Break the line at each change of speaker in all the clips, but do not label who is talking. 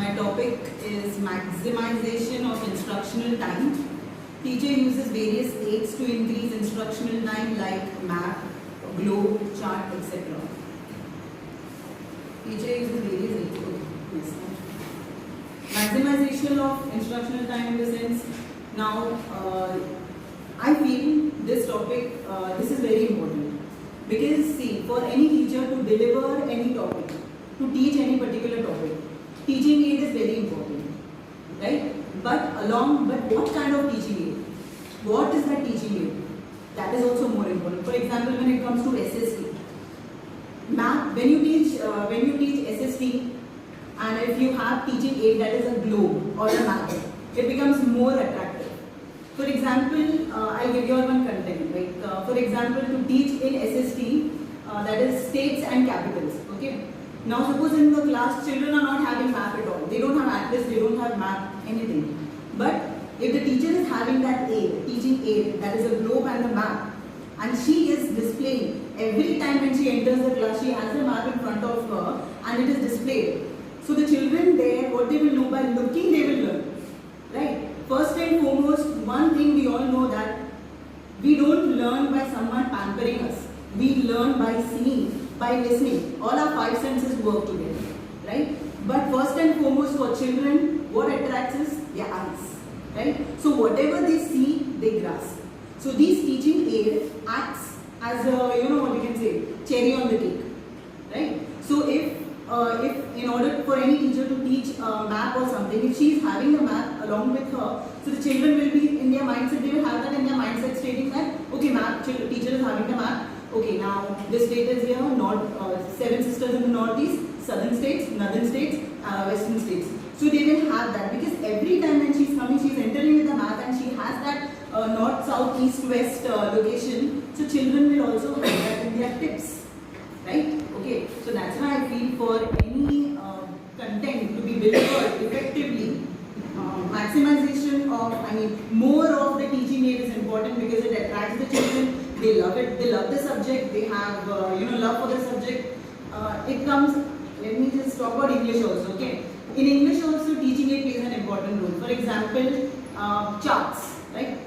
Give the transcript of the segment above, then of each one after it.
My topic is maximization of instructional time. Teacher uses various aids to increase instructional time like map, globe, chart, etc. Teacher uses various aids. Yes. Maximization of instructional time in the sense, now I feel this topic, this is very important. Because see, for any teacher to deliver any topic, to teach any particular topic, teaching aid is very important, right? But what kind of teaching aid? What is that teaching aid? That is also more important. For example, when it comes to SST, map, when you teach SST, and if you have teaching aid that is a globe or a map, it becomes more attractive. For example, I'll give you all one content. Like for example, to teach in SST, that is states and capitals. Okay. Now suppose in the class children are not having map at all. They don't have atlas, they don't have map, anything. But if the teacher is having that aid, teaching aid, that is a globe and a map, and she is displaying every time when she enters the class, she has a map in front of her and it is displayed. So the children there, what they will know by looking, they will learn. Right? First and foremost, one thing we all know that we don't learn by someone pampering us. We learn by seeing, by listening. All our five senses work together. Right? But first and foremost for children, what attracts us? Their eyes. Right? So whatever they see, they grasp. So these teaching aid acts as a, what you can say, cherry on the cake. Right? So if in order for any teacher to teach a map or something, if she is having the map along with her, so the children will be in their mindset, they will have that in their mindset stating that, okay, map, teacher is having the map, okay, now this state is here, seven sisters in the northeast, southern states, northern states, western states. So they will have that because every time when she's coming, she's entering with the map and she has that north, south, east, west location. So children will also have that in their tips, right? Okay, so that's why I feel for any content to be delivered effectively, maximization of, more of the teaching aid is important because it attracts the children. They love it. They love the subject. They have, love for the subject. It comes. Let me just talk about English also. Okay, in English also teaching aid plays an important role. For example, charts, right?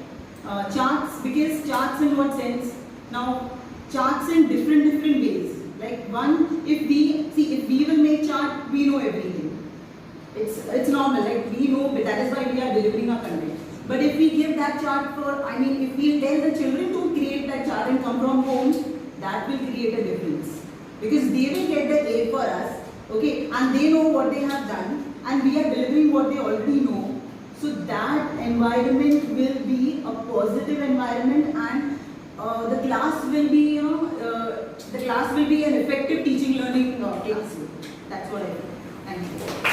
Charts, because charts in what sense? Now, charts in different ways. Like one, if we will make chart, we know everything. It's normal, like we know, but that is why we are delivering our content. But if we give that chart if we tell the children to create that chart and come from home, that will create a difference. Because they will get the aid for us, okay, and they know what they have done, and we are delivering what they already know. So that environment will be a positive environment, and the class will be, an effective teaching learning classroom. That's what I think. Thank you.